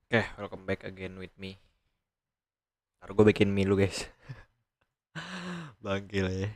Oke, welcome back again with me. Ntar gue bikin mie lu guys. Bangkil ya.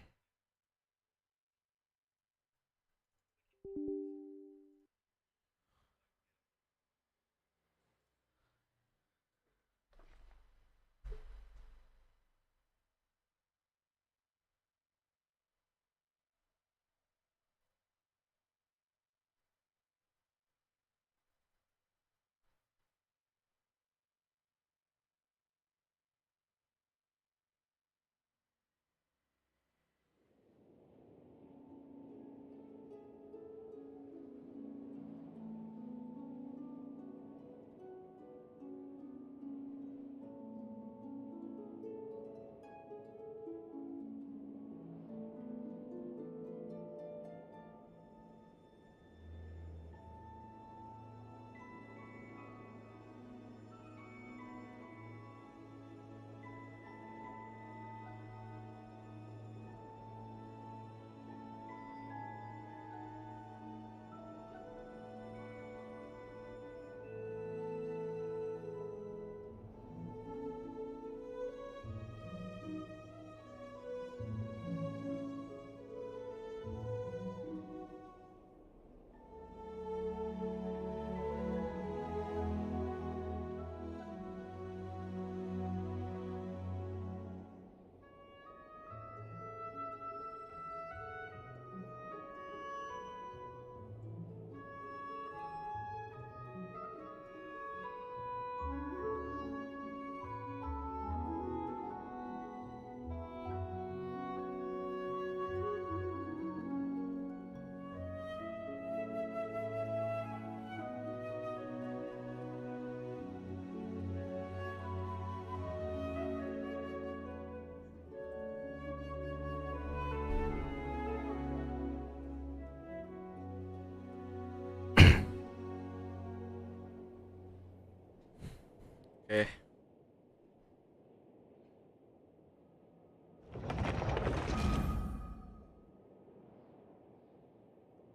Oke.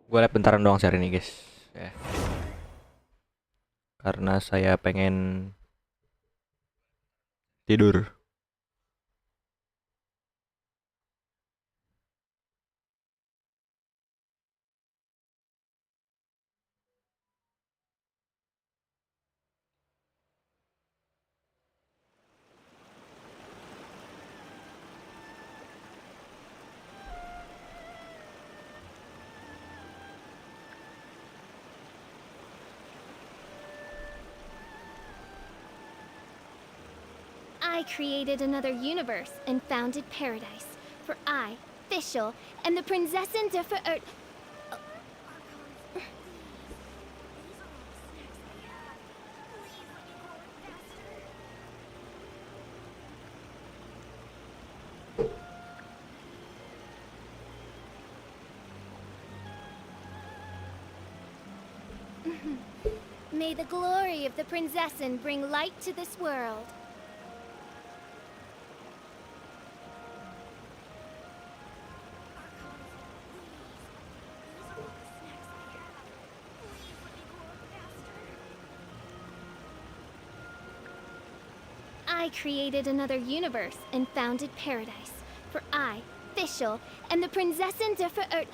Gue liat bentaran doang hari ini guys. Ya. Karena saya pengen tidur. I created another universe and founded paradise. For I, Fischl, and the Prinzessin der Verirrt... May the glory of the Prinzessin bring light to this world. I created another universe and founded paradise. For I, Fischl, and the Prinzessin der Verirrt...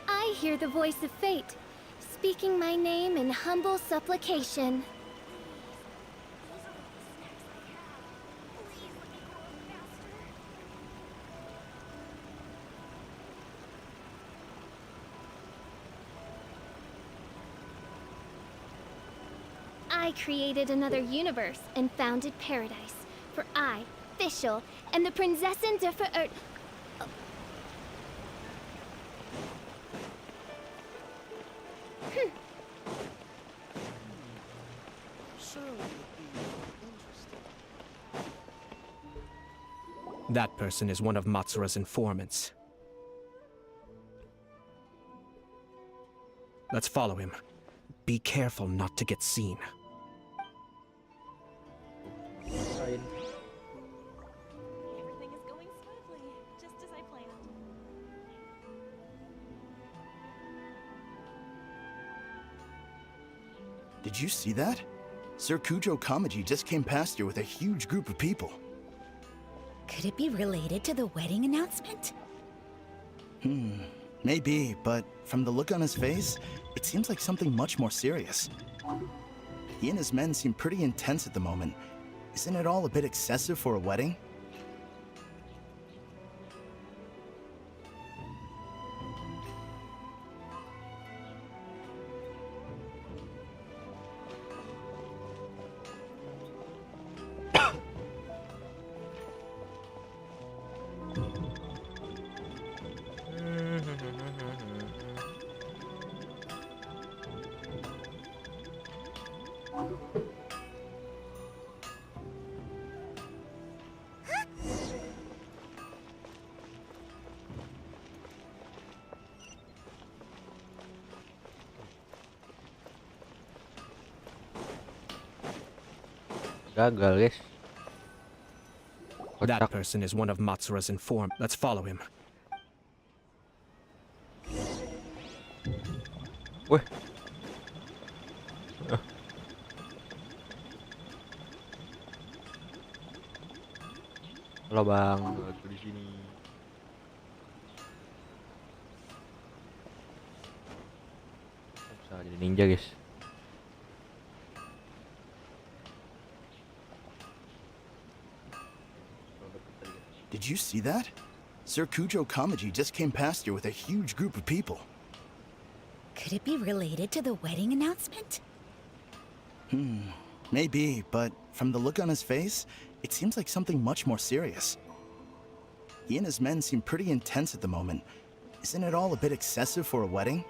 I hear the voice of fate, speaking my name in humble supplication. I created another universe and founded paradise. For I, official, and the Prinzessin de Ver... That person is one of Matsura's informants. Let's follow him. Be careful not to get seen. Everything is going smoothly, just as I planned. Did you see that? Sir Kujo Kamaji just came past here with a huge group of people. Could it be related to the wedding announcement? Maybe, but from the look on his face, it seems like something much more serious. He and his men seem pretty intense at the moment. Isn't it all a bit excessive for a wedding? Gagal guys. That Kocak. person is one of Matsura's inform. Let's follow him. Wih. Halo bang, aku di sini. Bisa jadi ninja guys. Did you see that? Sir Kujo Kamaji just came past here with a huge group of people. Could it be related to the wedding announcement? Maybe, but from the look on his face, it seems like something much more serious. He and his men seem pretty intense at the moment. Isn't it all a bit excessive for a wedding?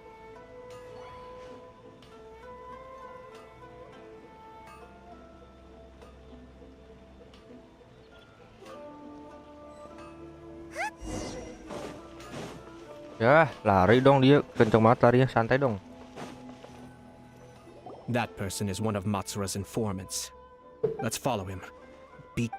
Ya, lari dong dia. Kenceng banget larinya, santai dong. That person is one of Matsura's informants. Let's follow him. Be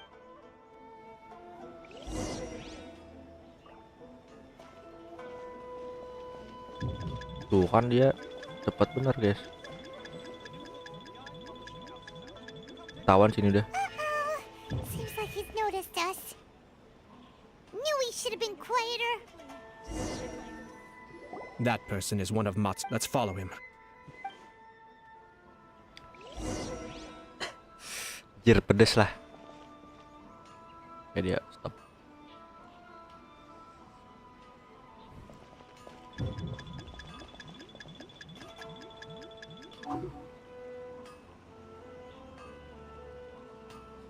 Tuh kan dia cepat bener guys. Tawan sini udah. Seems like he's noticed us. Knew we should have been quieter. That person is one of Mats. Let's follow him. Jir pedes lah. Ya dia stop.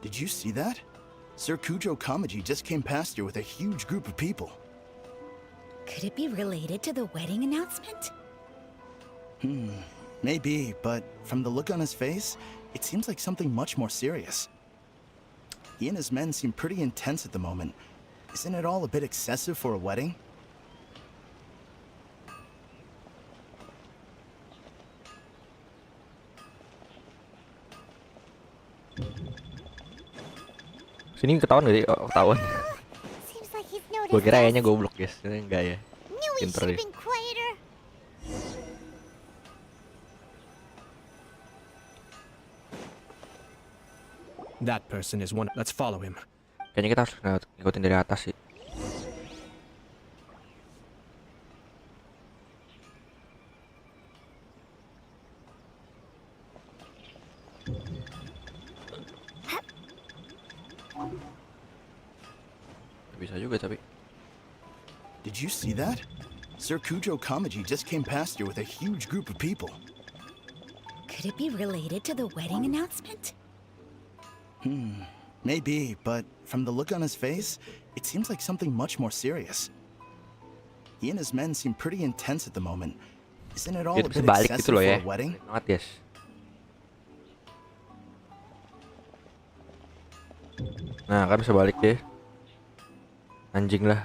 Did you see that? Sir Kujo Kamaji just came past here with a huge group of people. Could it be related to the wedding announcement? Maybe, but from the look on his face, it seems like something much more serious. He and his men seem pretty intense at the moment. Isn't it all a bit excessive for a wedding? Sini ketahuan gak sih? Oh, ketahuan. Seems like he's noticed Gue kira us. kayaknya goblok guys. Ternyata enggak ya. Knew we Pinter should dia. have been quieter. That person is one. Let's follow him. Kayaknya kita harus ngikutin dari atas sih. Bisa juga tapi. Did you see that? Sir Kujo Kamaji just came past here with a huge group of people. Could it be related to the wedding announcement? Maybe, but from the look on his face, it seems like something much more serious. He and his men seem pretty intense at the moment. Isn't it all Dia a tuh bisa bit balik gitu excessive loh for ya. a wedding? Keren banget guys. Nah kan bisa balik deh. Anjing lah.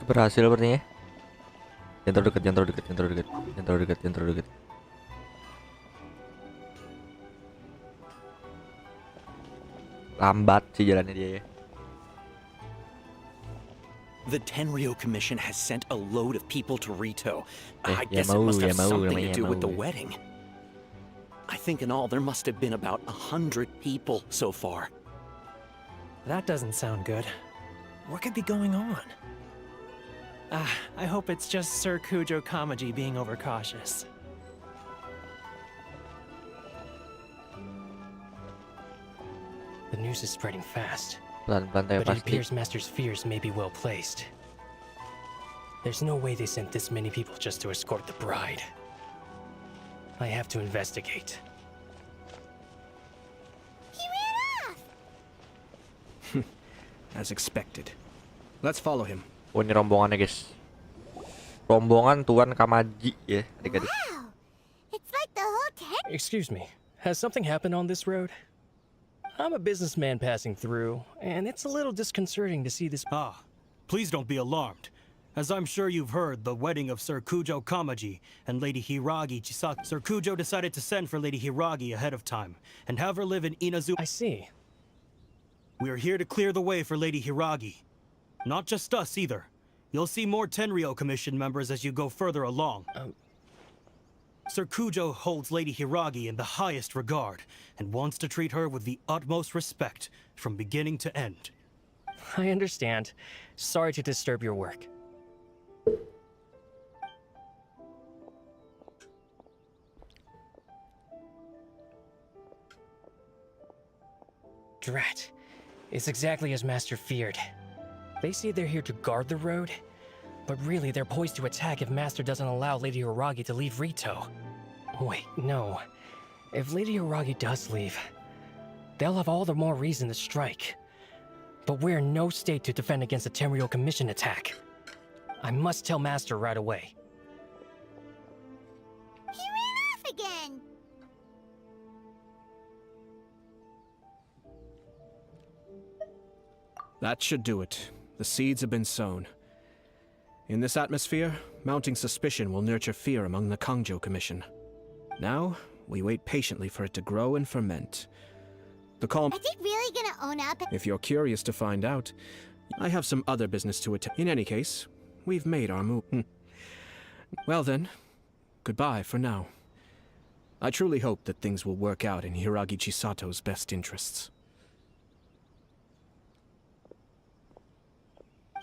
Berhasil sepertinya. Jangan terlalu dekat, jangan terlalu dekat, jangan terlalu dekat, jangan terlalu dekat, jangan terlalu dekat. Lambat sih jalannya dia ya. The Tenryo Commission has sent a load of people to Rito. I ya guess it must have mau, something to namanya do with the mau. wedding. I think in all there must have been about 100 people so far. That doesn't sound good. What could be going on? I hope it's just Sir Kujo Kamaji being overcautious. The news is spreading fast, Pelan-pelan tapi but it pasti. appears Master's fears may be well placed. There's no way they sent this many people just to escort the bride. I have to investigate. He ran off! As expected. Let's follow him. Oh ini rombongannya guys. Rombongan Tuan Kamaji ya adik-adik. Wow! It's like the whole tent. Excuse me, has something happened on this road? I'm a businessman passing through, and it's a little disconcerting to see this. Ah, please don't be alarmed. As I'm sure you've heard, the wedding of Sir Kujo Kamaji and Lady Hiragi Chisaki. Sir Kujo decided to send for Lady Hiragi ahead of time and have her live in Inazu. I see. We are here to clear the way for Lady Hiragi. Not just us either. You'll see more Tenryo Commission members as you go further along. Sir Kujo holds Lady Hiragi in the highest regard and wants to treat her with the utmost respect from beginning to end. I understand. Sorry to disturb your work. Drat. It's exactly as Master feared. They say they're here to guard the road, but really they're poised to attack if Master doesn't allow Lady Hiragi to leave Rito. Wait, no. If Lady Hiragi does leave, they'll have all the more reason to strike. But we're in no state to defend against a Tenryo Commission attack. I must tell Master right away. He ran off again! That should do it. The seeds have been sown. In this atmosphere, mounting suspicion will nurture fear among the Kangjo Commission. Now, we wait patiently for it to grow and ferment. The calm. Is he really gonna own up? If you're curious to find out, I have some other business to attend. In any case, we've made our move. Well then, goodbye for now. I truly hope that things will work out in Hiragi Chisato's best interests.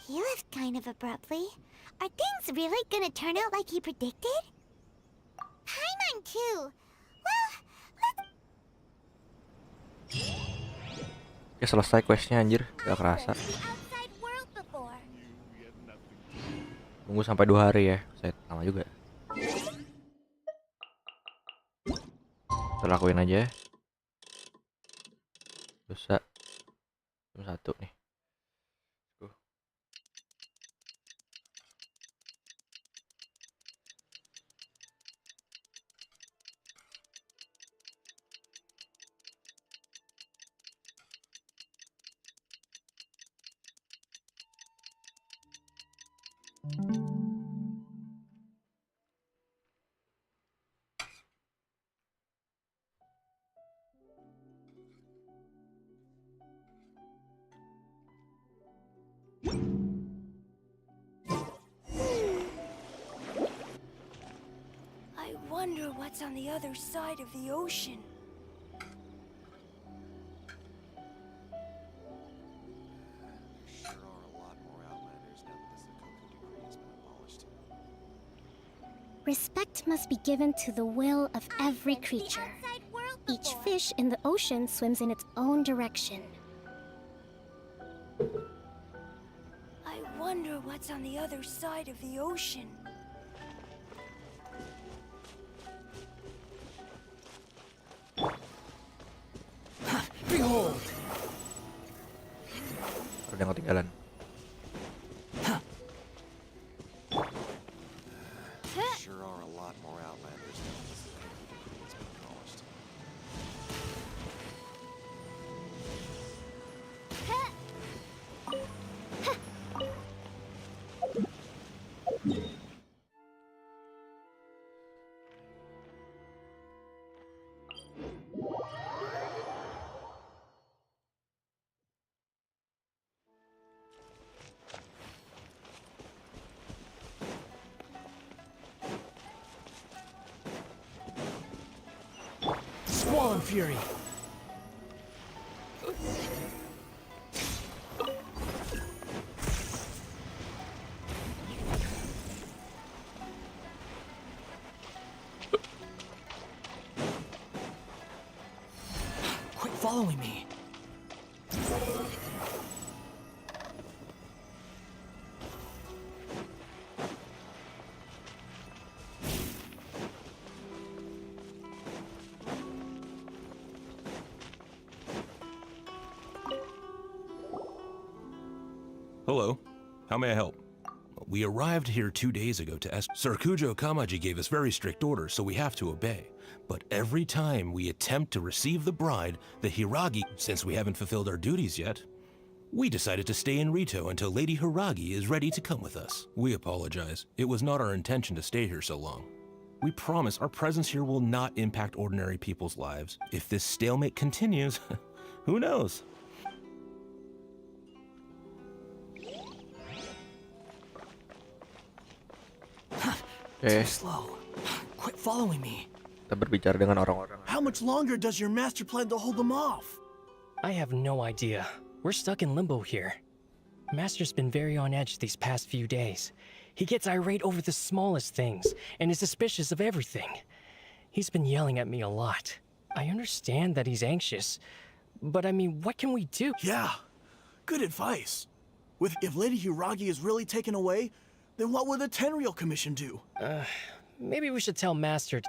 He left kind of abruptly. Are things really gonna turn out like he predicted? Paimon too. Well, Ya selesai questnya anjir, gak kerasa. let's the outside world before. Tunggu sampai 2 hari ya, saya lama juga. Kita lakuin aja. Dosa. Cuma 1 nih. I wonder what's on the other side of the ocean. Sure are a lot more outlanders now that the Sakoku decree has been abolished. Respect must be given to the will of every creature. Each fish in the ocean swims in its own direction. I wonder what's on the other side of the ocean. Behold! Udah nggak ketinggalan. Sure are a lot more outlanders than this has been polished. Squall Fury! Quit following me! Hello. How may I help? We arrived here 2 days ago to ask. Sir Kujo Kamaji gave us very strict orders, so we have to obey. But every time we attempt to receive the bride, the Hiragi, since we haven't fulfilled our duties yet, we decided to stay in Rito until Lady Hiragi is ready to come with us. We apologize. It was not our intention to stay here so long. We promise our presence here will not impact ordinary people's lives. If this stalemate continues, who knows? Too slow. Quit following me. Kita berbicara dengan orang-orang. How much longer does your master plan to hold them off? I have no idea. We're stuck in limbo here. Master's been very on edge these past few days. He gets irate over the smallest things and is suspicious of everything. He's been yelling at me a lot. I understand that he's anxious, but I mean, what can we do? Yeah, good advice. If Lady Hiragi is really taken away, then what will the Tenryou Commission do? Maybe we should tell Master.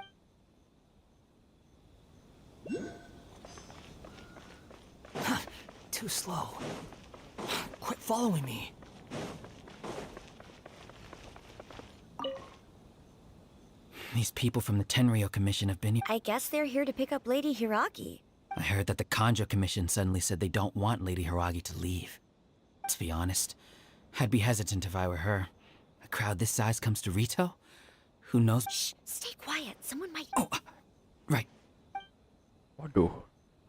Too slow. Quit following me. These people from the Tenryou Commission have been here. I guess they're here to pick up Lady Hiragi. I heard that the Kanjo Commission suddenly said they don't want Lady Hiragi to leave. To be honest, I'd be hesitant if I were her. A crowd this size comes to Rito? Who knows? Shh, stay quiet. Someone might... Oh, right. Waduh,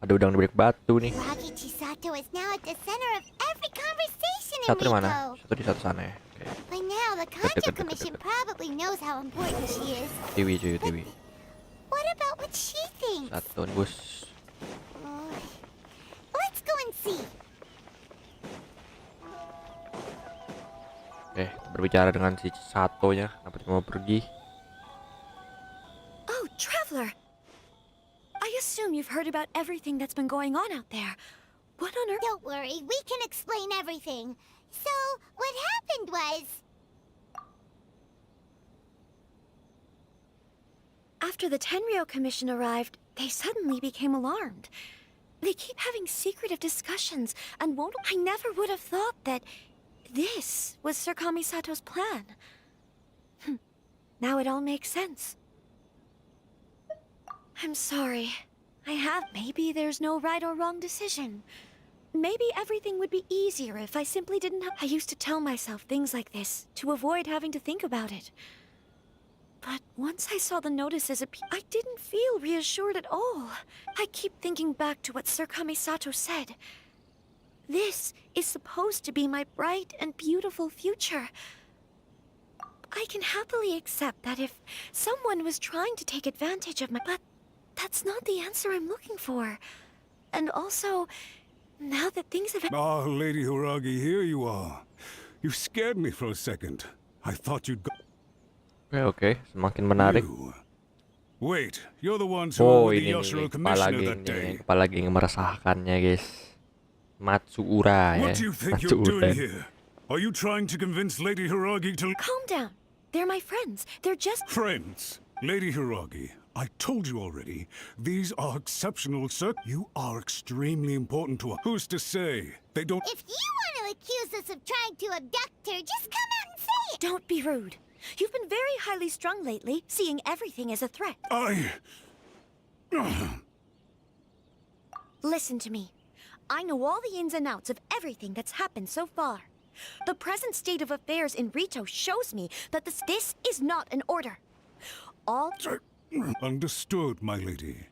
ada udang di balik batu nih. Hiragi Chisato is now at the center of every conversation in Satu di Rito. mana? Satu di satu sana ya. Oke. By now, the Kanjo Commission probably knows how important she is. TV cuy, TV. What about what she thinks? Satu bus. Let's go and see. Oke, berbicara dengan si Satonya. Kenapa dia mau pergi? Oh, Traveler! I assume you've heard about everything that's been going on out there. What on earth? Don't worry, we can explain everything. So, what happened was... After the Tenryou Commission arrived, they suddenly became alarmed. They keep having secretive discussions and won't... I never would have thought that this was Sir Kamisato's plan. Now it all makes sense. I'm sorry. Maybe there's no right or wrong decision. Maybe everything would be easier if I simply didn't have... I used to tell myself things like this to avoid having to think about it. But once I saw the notices appear, I didn't feel reassured at all. I keep thinking back to what Sir Kamisato said. This is supposed to be my bright and beautiful future. I can happily accept that if someone was trying to take advantage of my... But that's not the answer I'm looking for. And also, now that things have... Ah, Lady Hiragi, here you are. You scared me for a second. I thought you'd go... Oke, semakin menarik. Wait, you're the ones who Oh, were the ini Yashiro nih, kepala commissioner geng that nih, day. kepala geng yang meresahkannya, guys. Matsuura ya. What do you think you're doing here? Are you trying to convince Lady Hiragi to... Calm down. They're my friends. They're just... Friends, Lady Hiragi, I told you already, these are exceptional You are extremely important to us. Who's to say they don't... If you want to accuse us of trying to abduct her, just come out and say it! Don't be rude. You've been very highly strung lately, seeing everything as a threat. Listen to me. I know all the ins and outs of everything that's happened so far. The present state of affairs in Rito shows me that this is not an order. All... Understood, my lady.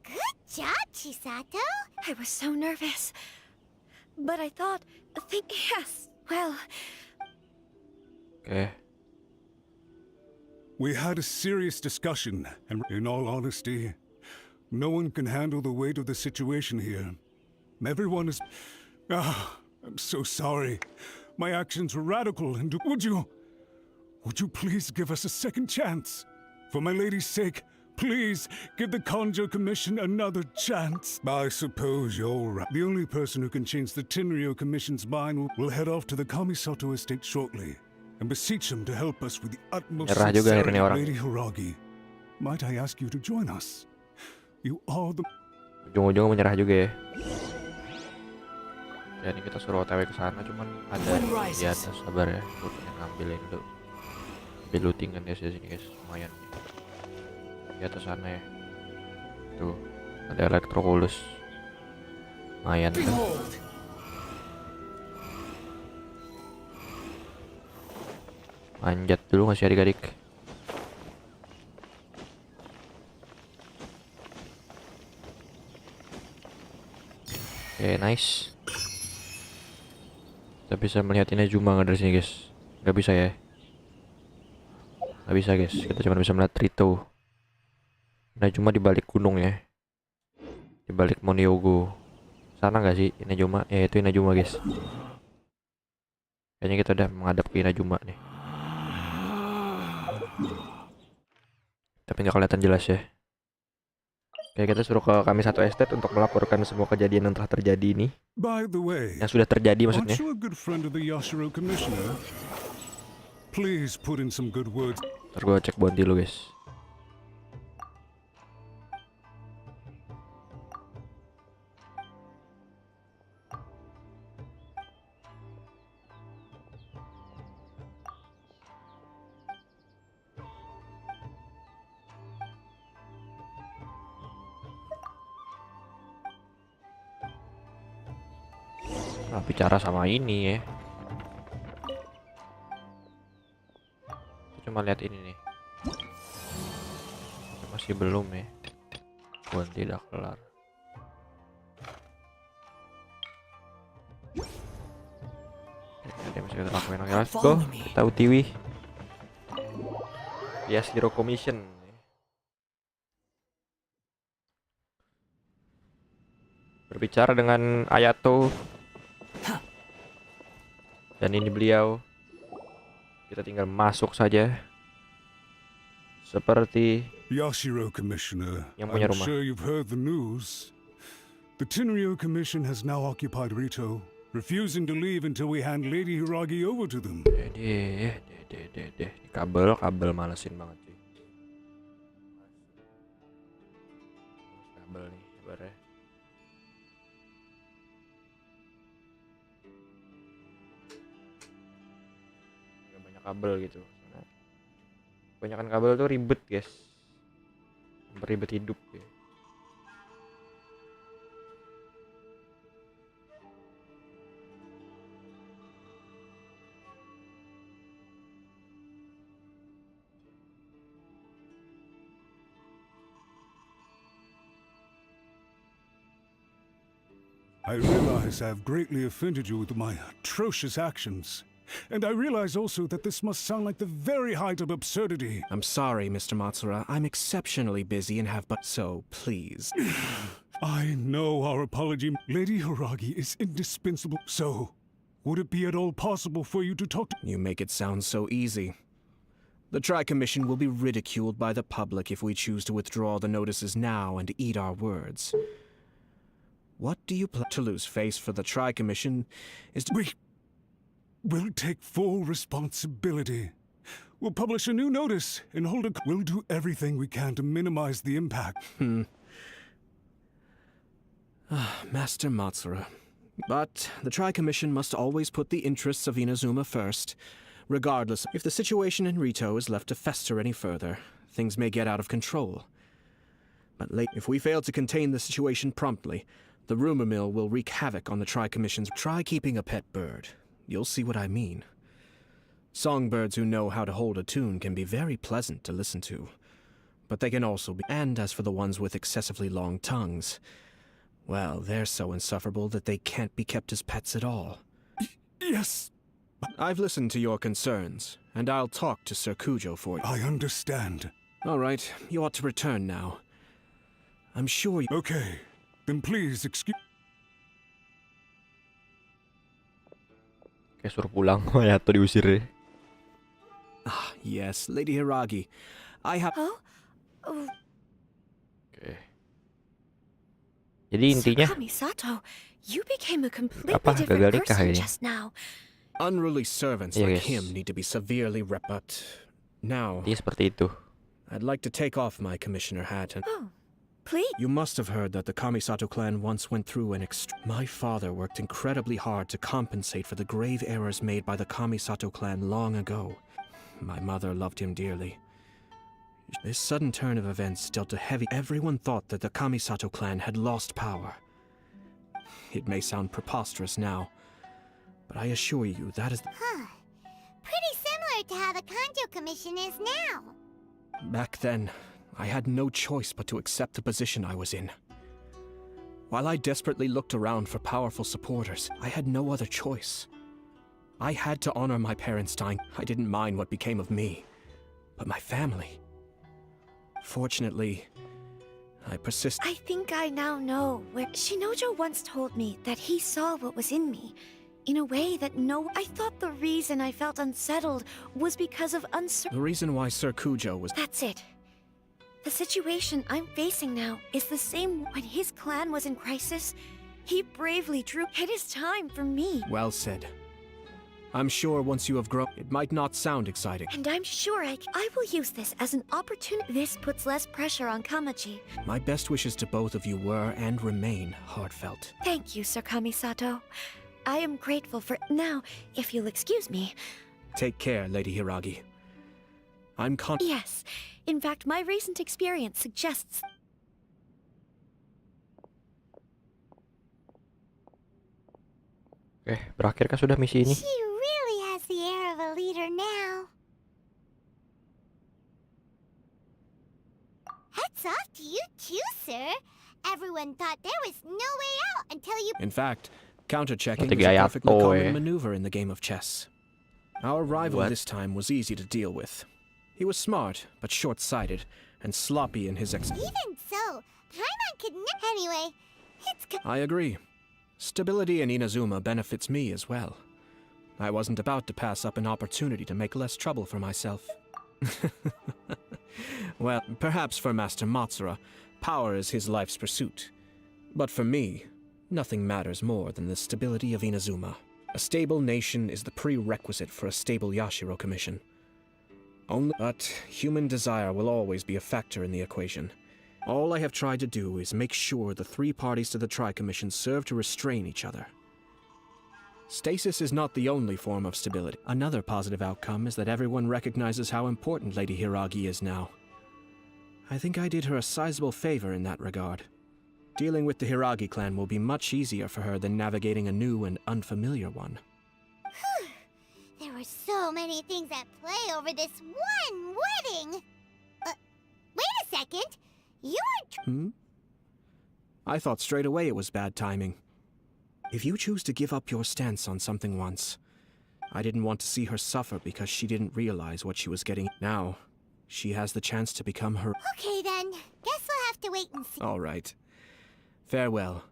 Good job, Chisato. I was so nervous. But I thought... yes, well... Okay. We had a serious discussion, and in all honesty, no one can handle the weight of the situation here. Everyone is... I'm so sorry. My actions were radical, and would you please give us a second chance? For my lady's sake, please give the Conjo Commission another chance. I suppose you're right. The only person who can change the Tenryo Commission's mind will head off to the Kamisato estate shortly and beseech him to help us with the utmost Nyerah juga sincerity. akhirnya orang. Lady Hiragi, might I ask you to join us? You are the... Ujung-ujung menyerah juga ya. Ya ini kita suruh OTW ke sana, cuman ada di atas, sabar ya. Gue pengen ngambilin dulu. Ambil lootingan ya di sini guys, lumayan. Di atas sana ya. Tuh, ada Electroculus. Lumayan kan. Manjat dulu ngasih adik-adik. Oke, nice. Kita bisa melihat Inazuma nggak dari sini guys? Nggak bisa ya? Nggak bisa guys. Kita cuma bisa melihat Rito. Inazuma di balik gunung ya. Di balik Moniogo. Sana nggak sih Inazuma? Ya itu Inazuma guys. Kayaknya kita udah menghadap ke Inazuma nih. Tapi nggak kelihatan jelas ya. Oke, kita suruh ke Kamisato Estate untuk melaporkan semua kejadian yang telah terjadi ini. By the way, yang sudah terjadi maksudnya. Aren't you a good friend of the Yashiro Commissioner? Please put in some good words. Ntar gue cek bounty lu guys. Nah, bicara sama ini ya. Cuma lihat ini nih. Masih belum ya. Bukan tidak kelar. Oke, masih kita lakuin. Oke, let's go. Kita UTW. Yes, Hero Commission. Berbicara dengan Ayato. Dan ini beliau. Kita tinggal masuk saja. Seperti Yashiro Commissioner, yang punya I'm rumah. sure you've heard the news. The Tenryo Commission has now occupied Rito, refusing to leave until we hand Lady Hiragi over to them. Kabel malesin banget sih. Kabel nih, sabar ya. Kabel gitu. Nah, kebanyakan kabel tuh ribet guys, beribet hidup ya. I realize I've greatly offended you with my atrocious actions. And I realize also that this must sound like the very height of absurdity. I'm sorry, Mr. Matsura. I'm exceptionally busy and have so please. I know our apology. Lady Hiragi is indispensable. So, would it be at all possible for you to talk to— You make it sound so easy. The Tri-Commission will be ridiculed by the public if we choose to withdraw the notices now and eat our words. What do you plan to lose face for the Tri-Commission is to— We'll take full responsibility. We'll publish a new notice and hold a— We'll do everything we can to minimize the impact. Master Matsura. But the Tri-Commission must always put the interests of Inazuma first. Regardless, if the situation in Rito is left to fester any further, things may get out of control. But if we fail to contain the situation promptly, the rumor mill will wreak havoc on the Tri-Commission's— Try keeping a pet bird. You'll see what I mean. Songbirds who know how to hold a tune can be very pleasant to listen to. But they can also be— And as for the ones with excessively long tongues, well, they're so insufferable that they can't be kept as pets at all. Yes. I've listened to your concerns, and I'll talk to Sir Kujo for you. I understand. All right, you ought to return now. I'm sure you— Okay, then please excuse— Kayak suruh pulang, Hayato diusir deh. Ah, yes, Lady Hiragi. I have— Oke. Jadi intinya Kamisato, you became a completely apa different gagal nikah person ini? just now. Unruly servants Iya, like guys. him need to be severely but now Dia seperti itu. I'd like to take off my commissioner hat and— Please. You must have heard that the Kamisato clan once went through an My father worked incredibly hard to compensate for the grave errors made by the Kamisato clan long ago. My mother loved him dearly. This sudden turn of events dealt a heavy— Everyone thought that the Kamisato clan had lost power. It may sound preposterous now, but I assure you that is— Pretty similar to how the Kanjo Commission is now. Back then, I had no choice but to accept the position I was in. While I desperately looked around for powerful supporters, I had no other choice. I had to honor my parents' dying. I didn't mind what became of me, but my family. Fortunately, I persisted. I think I now know where— Shinojo once told me that he saw what was in me. In a way that I thought the reason I felt unsettled was because of uncertainty. The reason why Sir Kujo was— That's it. The situation I'm facing now is the same. When his clan was in crisis, he bravely drew— It is time for me. Well said. I'm sure once you have grown, it might not sound exciting. And I'm sure I will use this as an opportunity. This puts less pressure on Kamaji. My best wishes to both of you were and remain heartfelt. Thank you, Sir Kamisato. I am grateful for— Now, if you'll excuse me. Take care, Lady Hiragi. I'm Yes. In fact, my recent experience suggests— Berakhirkah sudah misi ini? She really has the air of a leader now. Hats off to you too, sir. Everyone thought there was no way out until you— In fact, counter-checking is Tiga a perfectly Hayato, common maneuver in the game of chess. Our rival this time was easy to deal with. He was smart, but short-sighted, and sloppy in his Even so, Paimon could anyway, it's I agree. Stability in Inazuma benefits me as well. I wasn't about to pass up an opportunity to make less trouble for myself. Well, perhaps for Master Matsura, power is his life's pursuit. But for me, nothing matters more than the stability of Inazuma. A stable nation is the prerequisite for a stable Yashiro Commission. But human desire will always be a factor in the equation. All I have tried to do is make sure the three parties to the Tri-Commission serve to restrain each other. Stasis is not the only form of stability. Another positive outcome is that everyone recognizes how important Lady Hiragi is now. I think I did her a sizable favor in that regard. Dealing with the Hiragi clan will be much easier for her than navigating a new and unfamiliar one. There were so many things at play over this one wedding. Wait a second. You weren't— I thought straight away it was bad timing. If you choose to give up your stance on something once, I didn't want to see her suffer because she didn't realize what she was getting. Now, she has the chance to become her— Okay then. Guess we'll have to wait and see. All right. Farewell.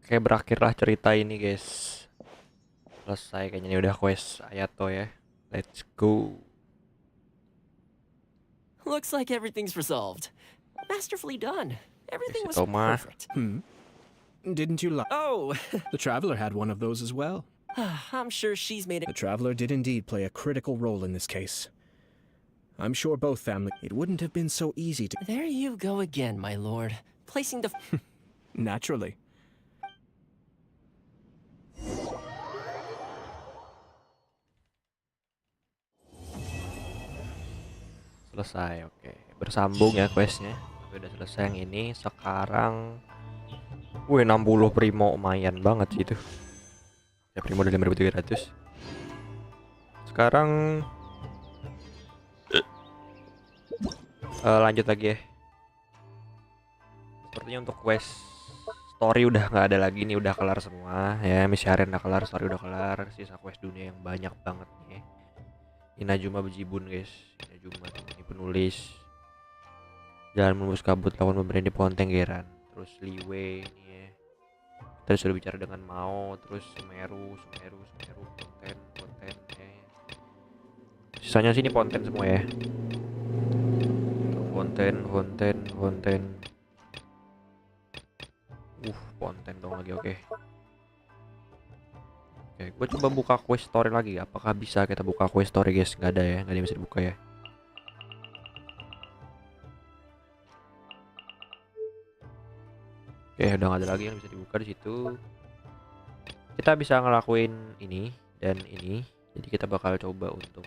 Kayak berakhirlah cerita ini guys. Selesai kayaknya, ini udah quest Ayato ya. Let's go. Looks like everything's resolved. Masterfully done. Everything was Toma. perfect. Didn't you like? Oh, The Traveler had one of those as well. I'm sure she's made it. The Traveler did indeed play a critical role in this case. I'm sure both families. It wouldn't have been so easy to. There you go again, my lord. Placing the. Naturally. Selesai, oke. Bersambung ya questnya. Tapi udah selesai yang ini. Sekarang 60 primo, lumayan banget sih itu. Ya primo udah 5.300. Sekarang lanjut lagi ya. Sepertinya untuk quest story udah nggak ada lagi nih, udah kelar semua ya. Misi harian udah kelar, story udah kelar. Sisa quest dunia yang banyak banget nih. Inazuma bejibun guys. Inazuma ini penulis. Jalan menembus kabut lawan pemberian di pohon tenggeran. Terus Liwe ini ya. Tadi sudah bicara dengan Mao. Terus Sumeru konten ya. Sisanya sini konten semua ya. Konten. Konten dong lagi, oke. Oke, gue coba buka quest story lagi. Apakah bisa kita buka quest story guys? Nggak ada ya, nggak ada yang bisa dibuka ya. Oke, udah nggak ada lagi yang bisa dibuka di situ. Kita bisa ngelakuin ini dan ini. Jadi kita bakal coba untuk.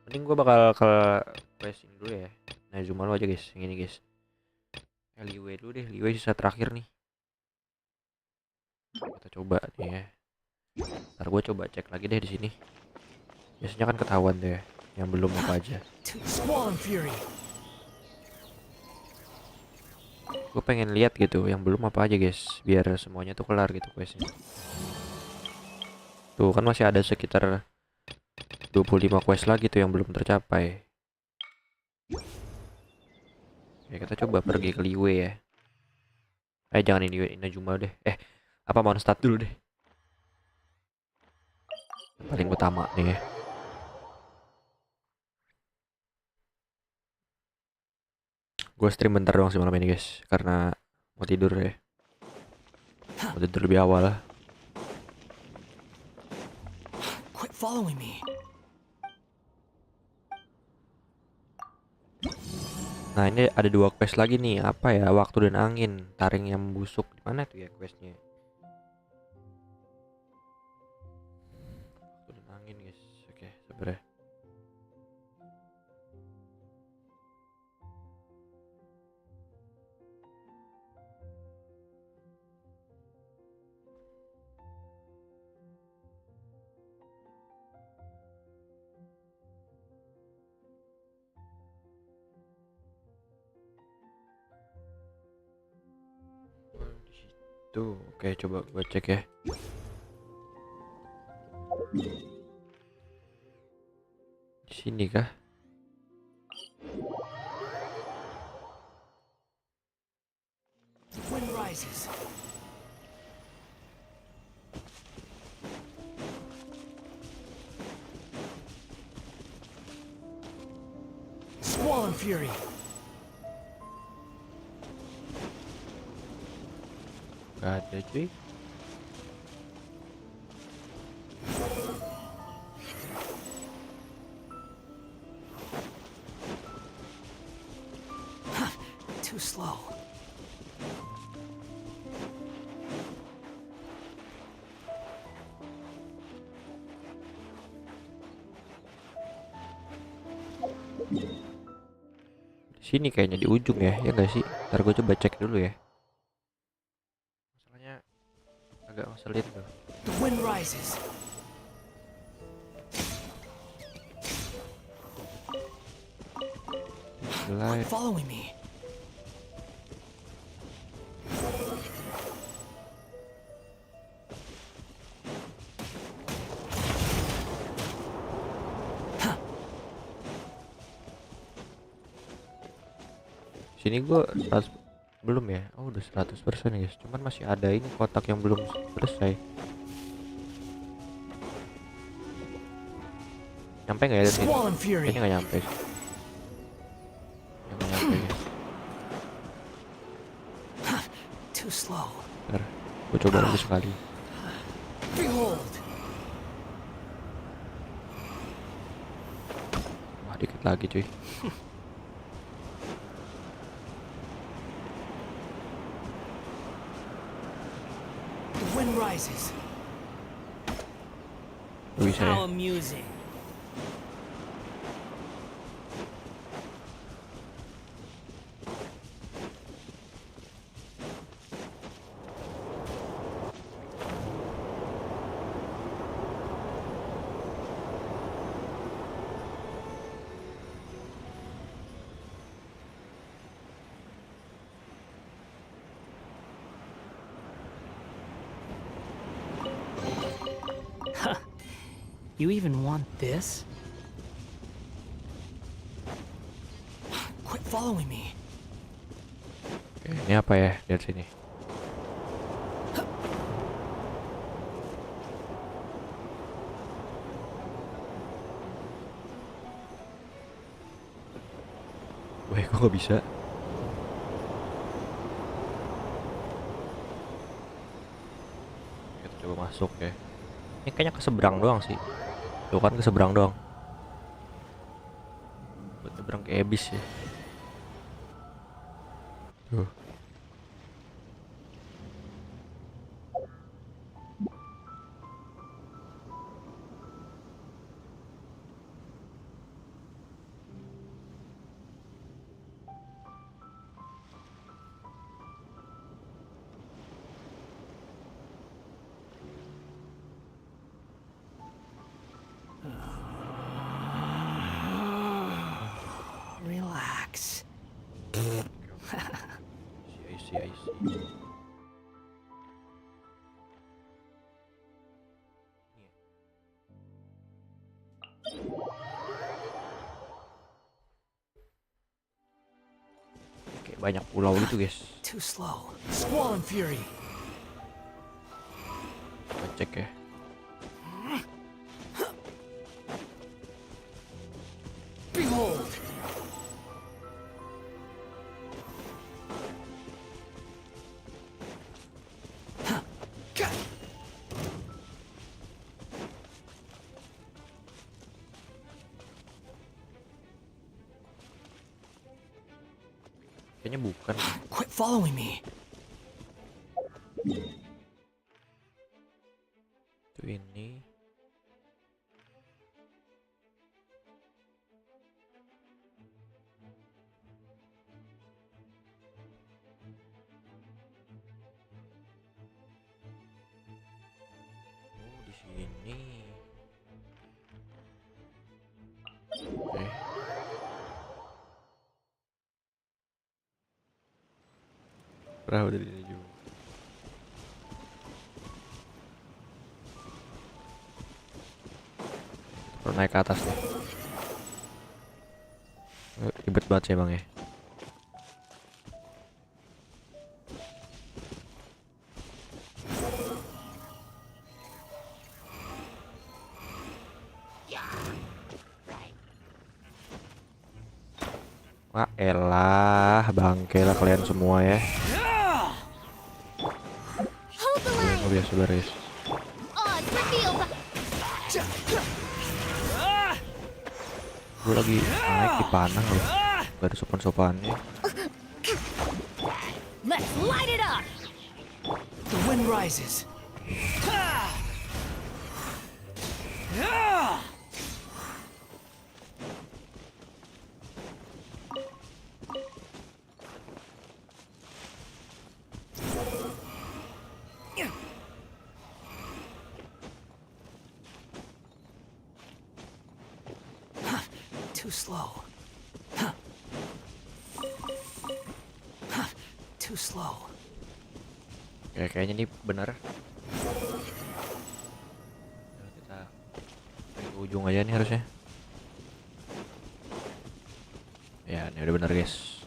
Mending gue bakal ke quest ini dulu ya. Nah, zoom aja guys, yang ini guys. Liwe dulu deh, Liwe sisa terakhir nih. Kita coba nih ya. Ntar gue coba cek lagi deh di sini. Biasanya kan ketahuan deh yang belum apa aja. Gue pengen lihat gitu yang belum apa aja guys, biar semuanya tuh kelar gitu questnya. Tuh kan masih ada sekitar 25 quest lagi tuh yang belum tercapai. Ya kita coba pergi ke Liwe ya. Jangan ini Inazuma deh. Apa Mondstadt dulu deh. Paling utama nih ya. Gue stream bentar doang sih malam ini guys, karena mau tidur ya. Mau tidur lebih awal lah. Quit following me. Nah ini ada 2 quest lagi nih. Apa ya? Waktu dan angin. Taring yang membusuk. Mana tuh ya questnya? Waktu dan angin guys. Oke, sabar ya. Tuh, oke coba gue cek ya. Di sini kah? Wind rises. Squall and fury. Gak ada cuy. Too slow. Di sini kayaknya di ujung ya, ya nggak sih? Ntar gue coba cek dulu ya. Masalahnya agak ngeselin tuh. The wind rises. Light. Following me. Sini gue Belum ya? Oh udah 100% guys. Cuman masih ada ini kotak yang belum selesai. Nyampe nggak ya dari sini? Kayaknya nggak nyampe sih. Nggak nyampe guys. Too slow. Bentar, gue coba lagi sekali. Behold. Wah dikit lagi cuy. The wind rises. Bisa ya? How amusing. You even want this? Quit following me. Oke, ini apa ya? Lihat sini. Weh, kok nggak bisa? Kita coba masuk ya. Ini kayaknya ke seberang doang sih. Tuh kan ke seberang doang. Buat seberang ke Abyss ya. Tuh. Relax. I see. Kayak banyak pulau gitu guys. Too slow. Squall and fury. Cek ya. Behold. Kayaknya bukan. Quit following me. Itu ini. Oh, di sini. Oke. Perahu dari sini juga. Perlu naik ke atas nih. Ribet banget sih emang ya. Wah elah, bangke lah kalian semua ya. Oh, biasa beres. Gue lagi naik di panah loh. Gak ada sopan-sopannya. Let's light it up. The wind rises. Too slow. Too slow. Kayaknya ini benar. Kita ke ujung aja nih harusnya. Ya, ini udah benar guys.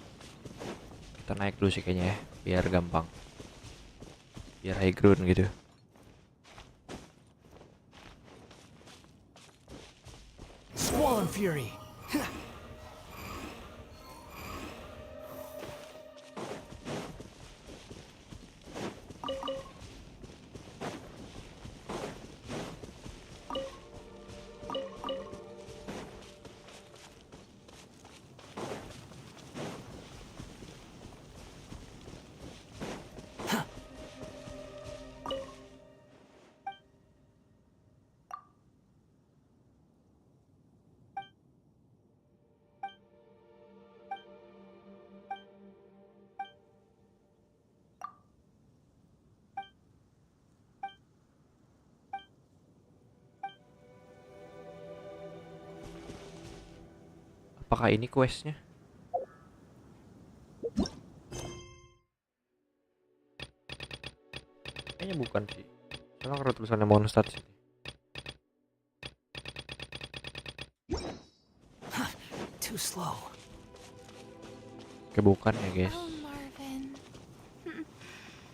Kita Kita naik dulu sih kayaknya ya, biar gampang. Biar high ground gitu. Swollen Fury. Apakah ini questnya? Kayaknya bukan sih. Soalnya ada tulisannya monster sih. Too slow. Oke, bukan ya guys.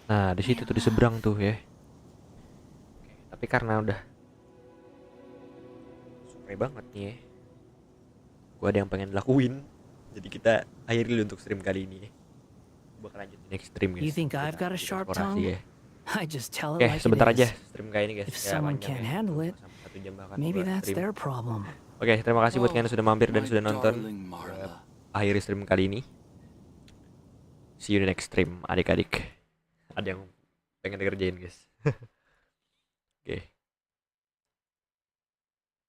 Nah di situ tuh di seberang tuh ya. Oke, tapi karena udah sore banget nih ya, gua ada yang pengen lakuin, jadi kita akhiri dulu untuk stream kali ini. Gua bakal lanjut di next stream guys. You think I've got a sharp tongue? Ya. I just tell it Oke, like sebentar it aja is. stream kali ini guys. If someone can't handle it, 1 jam bahkan maybe gua that's stream. their problem. Oke, terima kasih buat kalian yang sudah mampir dan sudah nonton. Akhiri stream kali ini. See you in the next stream, adik-adik. Ada yang pengen dikerjain guys. Oke.